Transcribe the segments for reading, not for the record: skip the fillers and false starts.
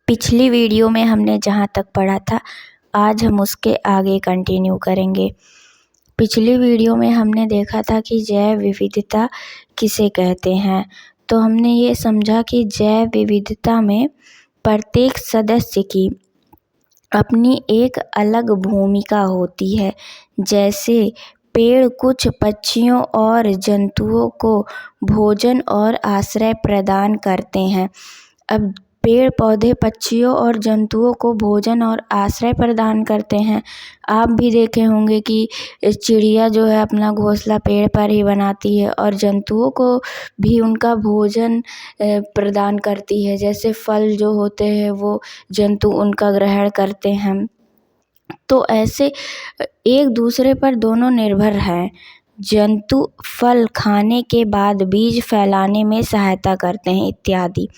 पिछली वीडियो में हमने जहाँ तक पढ़ा था आज हम उसके आगे कंटिन्यू करेंगे। पिछली वीडियो में हमने देखा था कि जैव विविधता किसे कहते हैं। तो हमने ये समझा कि जैव विविधता में प्रत्येक सदस्य की अपनी एक अलग भूमिका होती है। जैसे पेड़ कुछ पक्षियों और जंतुओं को भोजन और आश्रय प्रदान करते हैं। अब पेड़ पौधे पक्षियों और जंतुओं को भोजन और आश्रय प्रदान करते हैं। आप भी देखे होंगे कि चिड़िया जो है अपना घोंसला पेड़ पर ही बनाती है और जंतुओं को भी उनका भोजन प्रदान करती है। जैसे फल जो होते हैं वो जंतु उनका ग्रहण करते हैं। तो ऐसे एक दूसरे पर दोनों निर्भर हैं। जंतु फल खाने के बाद बीज फैलाने में सहायता करते हैं इत्यादि।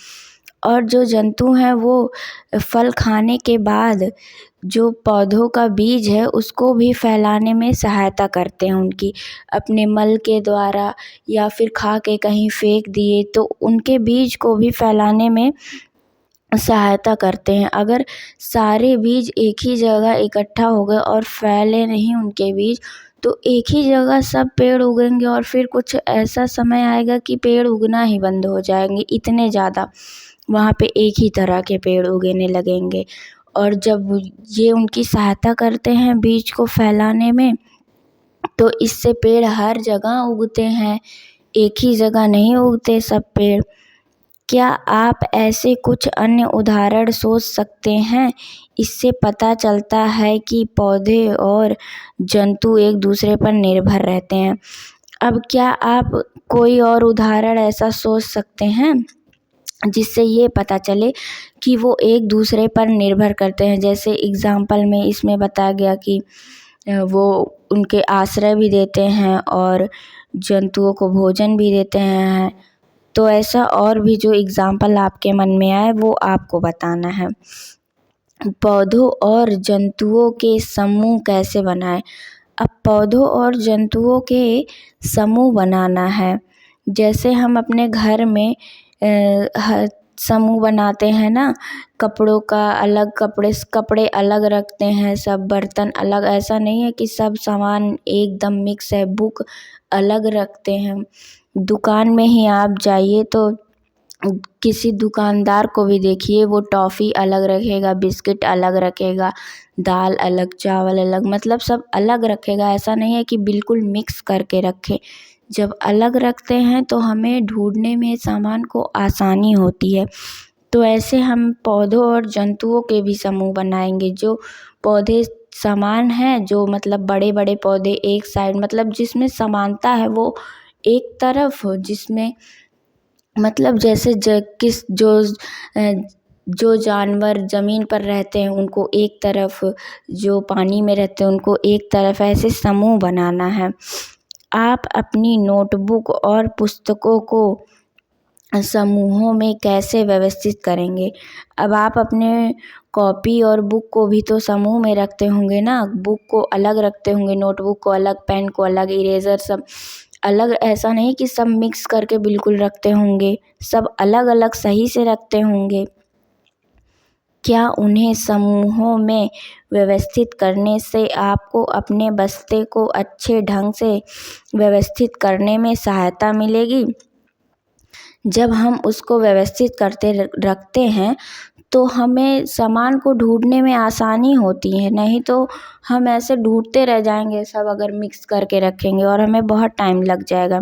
और जो जंतु हैं वो फल खाने के बाद जो पौधों का बीज है उसको भी फैलाने में सहायता करते हैं उनकी अपने मल के द्वारा, या फिर खा के कहीं फेंक दिए तो उनके बीज को भी फैलाने में सहायता करते हैं। अगर सारे बीज एक ही जगह इकट्ठा हो गए और फैले नहीं उनके बीज, तो एक ही जगह सब पेड़ उगेंगे और फिर कुछ ऐसा समय आएगा कि पेड़ उगना ही बंद हो जाएंगे। इतने ज़्यादा वहाँ पे एक ही तरह के पेड़ उगने लगेंगे। और जब ये उनकी सहायता करते हैं बीज को फैलाने में, तो इससे पेड़ हर जगह उगते हैं, एक ही जगह नहीं उगते सब पेड़। क्या आप ऐसे कुछ अन्य उदाहरण सोच सकते हैं? इससे पता चलता है कि पौधे और जंतु एक दूसरे पर निर्भर रहते हैं। अब क्या आप कोई और उदाहरण ऐसा सोच सकते हैं जिससे ये पता चले कि वो एक दूसरे पर निर्भर करते हैं? जैसे एग्जाम्पल में इसमें बताया गया कि वो उनके आश्रय भी देते हैं और जंतुओं को भोजन भी देते हैं। तो ऐसा और भी जो एग्जाम्पल आपके मन में आए वो आपको बताना है। पौधों और जंतुओं के समूह कैसे बनाएं? अब पौधों और जंतुओं के समूह बनाना है। जैसे हम अपने घर में समूह बनाते हैं ना, कपड़ों का अलग, कपड़े अलग रखते हैं, सब बर्तन अलग। ऐसा नहीं है कि सब सामान एकदम मिक्स है, बुक अलग रखते हैं। दुकान में ही आप जाइए तो किसी दुकानदार को भी देखिए, वो टॉफ़ी अलग रखेगा, बिस्किट अलग रखेगा, दाल अलग, चावल अलग, मतलब सब अलग रखेगा। ऐसा नहीं है कि बिल्कुल मिक्स करके रखे। जब अलग रखते हैं तो हमें ढूंढने में सामान को आसानी होती है। तो ऐसे हम पौधों और जंतुओं के भी समूह बनाएंगे। जो पौधे समान हैं, जो मतलब बड़े बड़े पौधे एक साइड, मतलब जिसमें समानता है वो एक तरफ, जिसमें मतलब जैसे जो जानवर ज़मीन पर रहते हैं उनको एक तरफ, जो पानी में रहते हैं उनको एक तरफ, ऐसे समूह बनाना है। आप अपनी नोटबुक और पुस्तकों को समूहों में कैसे व्यवस्थित करेंगे? अब आप अपने कॉपी और बुक को भी तो समूह में रखते होंगे ना। बुक को अलग रखते होंगे, नोटबुक को अलग, पेन को अलग, इरेज़र सब अलग। ऐसा नहीं कि सब मिक्स करके बिल्कुल रखते होंगे, सब अलग अलग सही से रखते होंगे। क्या उन्हें समूहों में व्यवस्थित करने से आपको अपने बस्ते को अच्छे ढंग से व्यवस्थित करने में सहायता मिलेगी? जब हम उसको व्यवस्थित करते रखते हैं तो हमें सामान को ढूंढने में आसानी होती है। नहीं तो हम ऐसे ढूंढते रह जाएंगे, सब अगर मिक्स करके रखेंगे, और हमें बहुत टाइम लग जाएगा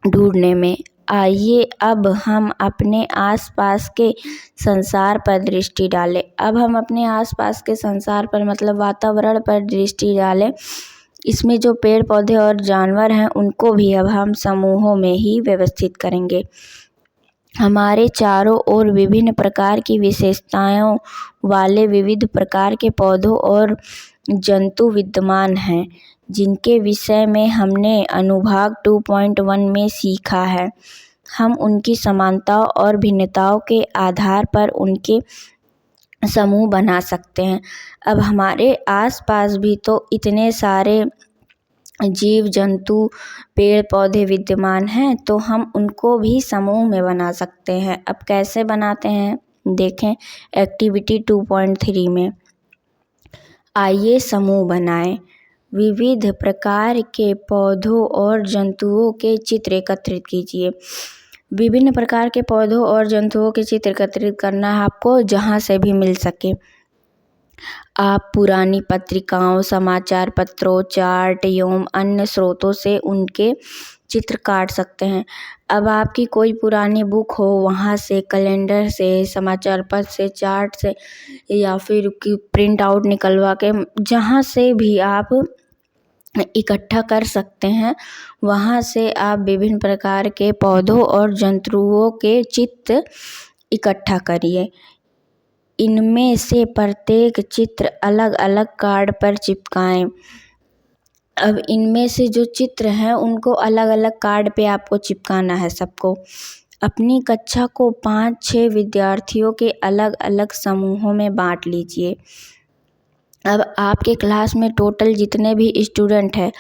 ढूंढने में। आइए अब हम अपने आसपास के संसार पर दृष्टि डालें। अब हम अपने आसपास के संसार पर, मतलब वातावरण पर दृष्टि डालें। इसमें जो पेड़ पौधे और जानवर हैं उनको भी अब हम समूहों में ही व्यवस्थित करेंगे। हमारे चारों ओर विभिन्न प्रकार की विशेषताओं वाले विविध प्रकार के पौधों और जंतु विद्यमान हैं, जिनके विषय में हमने अनुभाग 2.1 में सीखा है। हम उनकी समानताओं और भिन्नताओं के आधार पर उनके समूह बना सकते हैं। अब हमारे आसपास भी तो इतने सारे जीव जंतु पेड़ पौधे विद्यमान हैं, तो हम उनको भी समूह में बना सकते हैं। अब कैसे बनाते हैं? देखें एक्टिविटी 2.3 में। आइए समूह बनाएं। विविध प्रकार के पौधों और जंतुओं के चित्र एकत्रित कीजिए। विभिन्न प्रकार के पौधों और जंतुओं के चित्र एकत्रित करना है आपको जहाँ से भी मिल सके। आप पुरानी पत्रिकाओं, समाचार पत्रों, चार्ट एवं अन्य स्रोतों से उनके चित्र काट सकते हैं। अब आपकी कोई पुरानी बुक हो, वहाँ से, कैलेंडर से, समाचार पत्र से, चार्ट से या फिर प्रिंट आउट निकलवा के जहाँ से भी आप इकट्ठा कर सकते हैं, वहाँ से आप विभिन्न प्रकार के पौधों और जंतुओं के चित्र इकट्ठा करिए। इनमें से प्रत्येक चित्र अलग अलग कार्ड पर चिपकाएं। अब इनमें से जो चित्र हैं उनको अलग अलग कार्ड पे आपको चिपकाना है सबको। अपनी कक्षा को 5-6 विद्यार्थियों के अलग अलग समूहों में बांट लीजिए। अब आपके क्लास में टोटल जितने भी स्टूडेंट हैं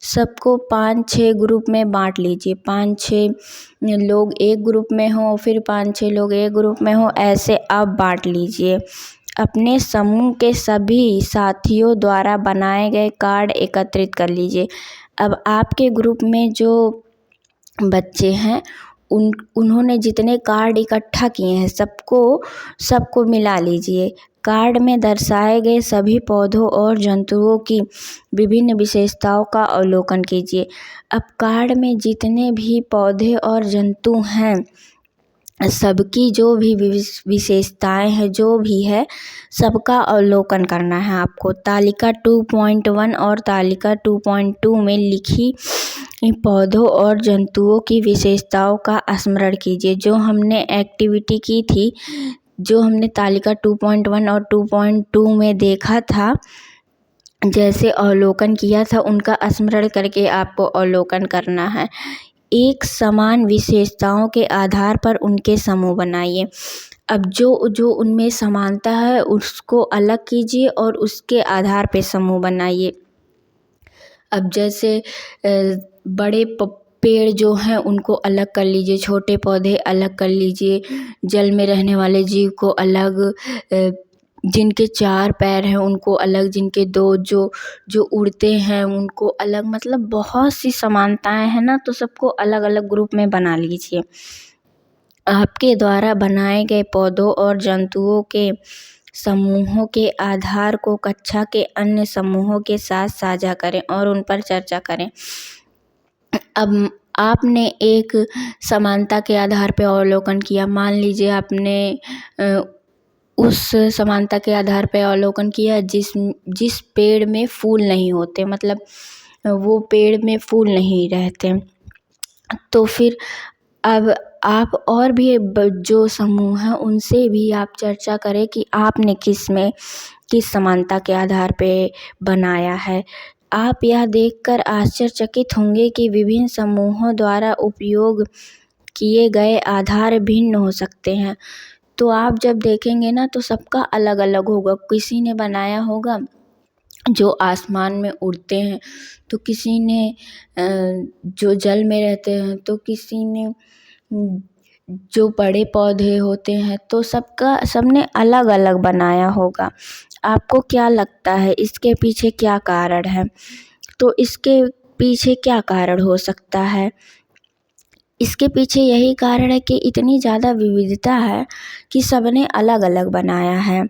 सबको 5-6 ग्रुप में बांट लीजिए। 5-6 लोग एक ग्रुप में हों, फिर 5-6 लोग एक ग्रुप में हों, ऐसे आप बांट लीजिए। अपने समूह के सभी साथियों द्वारा बनाए गए कार्ड एकत्रित कर लीजिए। अब आपके ग्रुप में जो बच्चे हैं उन्होंने जितने कार्ड इकट्ठा किए हैं सबको मिला लीजिए। कार्ड में दर्शाए गए सभी पौधों और जंतुओं की विभिन्न विशेषताओं का अवलोकन कीजिए। अब कार्ड में जितने भी पौधे और जंतु हैं सबकी जो भी विशेषताएं हैं जो भी है सबका अवलोकन करना है आपको। तालिका 2.1 और तालिका 2.2 में लिखी पौधों और जंतुओं की विशेषताओं का स्मरण कीजिए। जो हमने एक्टिविटी की थी, जो हमने तालिका 2.1 और 2.2 में देखा था, जैसे अवलोकन किया था, उनका स्मरण करके आपको अवलोकन करना है। एक समान विशेषताओं के आधार पर उनके समूह बनाइए। अब जो उनमें समानता है उसको अलग कीजिए और उसके आधार पे समूह बनाइए। अब जैसे बड़े पेड़ जो हैं उनको अलग कर लीजिए, छोटे पौधे अलग कर लीजिए, जल में रहने वाले जीव को अलग, जिनके 4 पैर हैं उनको अलग, जिनके 2 जो उड़ते हैं उनको अलग। मतलब बहुत सी समानताएं हैं ना, तो सबको अलग अलग ग्रुप में बना लीजिए। आपके द्वारा बनाए गए पौधों और जंतुओं के समूहों के आधार को कक्षा के अन्य समूहों के साथ साझा करें और उन पर चर्चा करें। अब आपने एक समानता के आधार पर अवलोकन किया। मान लीजिए आपने उस समानता के आधार पर अवलोकन किया जिस पेड़ में फूल नहीं होते, मतलब वो पेड़ में फूल नहीं रहते, तो फिर अब आप और भी जो समूह हैं उनसे भी आप चर्चा करें कि आपने किस समानता के आधार पे बनाया है। आप यह देखकर आश्चर्यचकित होंगे कि विभिन्न समूहों द्वारा उपयोग किए गए आधार भिन्न हो सकते हैं। तो आप जब देखेंगे ना तो सबका अलग अलग होगा। किसी ने बनाया होगा जो आसमान में उड़ते हैं, तो किसी ने जो जल में रहते हैं, तो किसी ने जो बड़े पौधे होते हैं, तो सबने अलग अलग बनाया होगा। आपको क्या लगता है इसके पीछे क्या कारण है? तो इसके पीछे क्या कारण हो सकता है? इसके पीछे यही कारण है कि इतनी ज़्यादा विविधता है कि सबने अलग अलग बनाया है,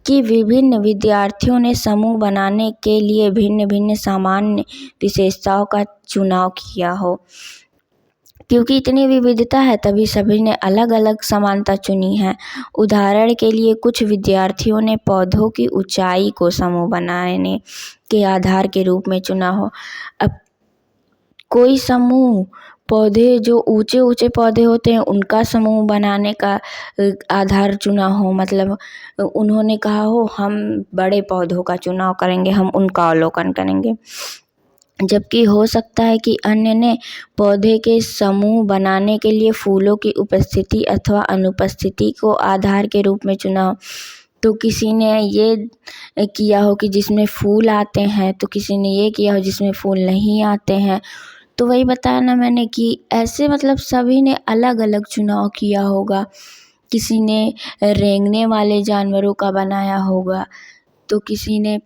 कि विभिन्न विद्यार्थियों ने समूह बनाने के लिए भिन्न भिन्न सामान्य विशेषताओं का चुनाव किया हो। क्योंकि इतनी विविधता है तभी सभी ने अलग अलग समानता चुनी है। उदाहरण के लिए कुछ विद्यार्थियों ने पौधों की ऊंचाई को समूह बनाने के आधार के रूप में चुना हो। अब कोई समूह पौधे जो ऊंचे ऊंचे पौधे होते हैं उनका समूह बनाने का आधार चुना हो, मतलब उन्होंने कहा हो हम बड़े पौधों का चुनाव करेंगे, हम उनका अवलोकन करेंगे। जबकि हो सकता है कि अन्य ने पौधे के समूह बनाने के लिए फूलों की उपस्थिति अथवा अनुपस्थिति को आधार के रूप में चुना हो। तो किसी ने ये किया हो कि जिसमें फूल आते हैं, तो किसी ने ये किया हो जिसमें फूल नहीं आते हैं। तो वही बताया ना मैंने कि ऐसे मतलब सभी ने अलग अलग चुनाव किया होगा किसी ने रेंगने वाले जानवरों का बनाया होगा, तो किसी ने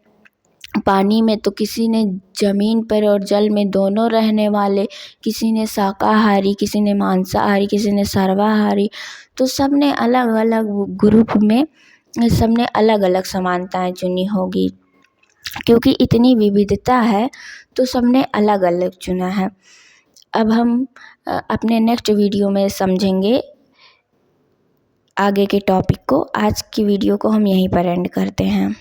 पानी में, तो किसी ने ज़मीन पर और जल में दोनों रहने वाले, किसी ने शाकाहारी, किसी ने मांसाहारी, किसी ने सर्वाहारी। तो सब ने अलग अलग ग्रुप में सब ने अलग अलग समानताएं चुनी होगी, क्योंकि इतनी विविधता है तो सब ने अलग अलग चुना है। अब हम अपने नेक्स्ट वीडियो में समझेंगे आगे के टॉपिक को। आज की वीडियो को हम यहीं पर एंड करते हैं।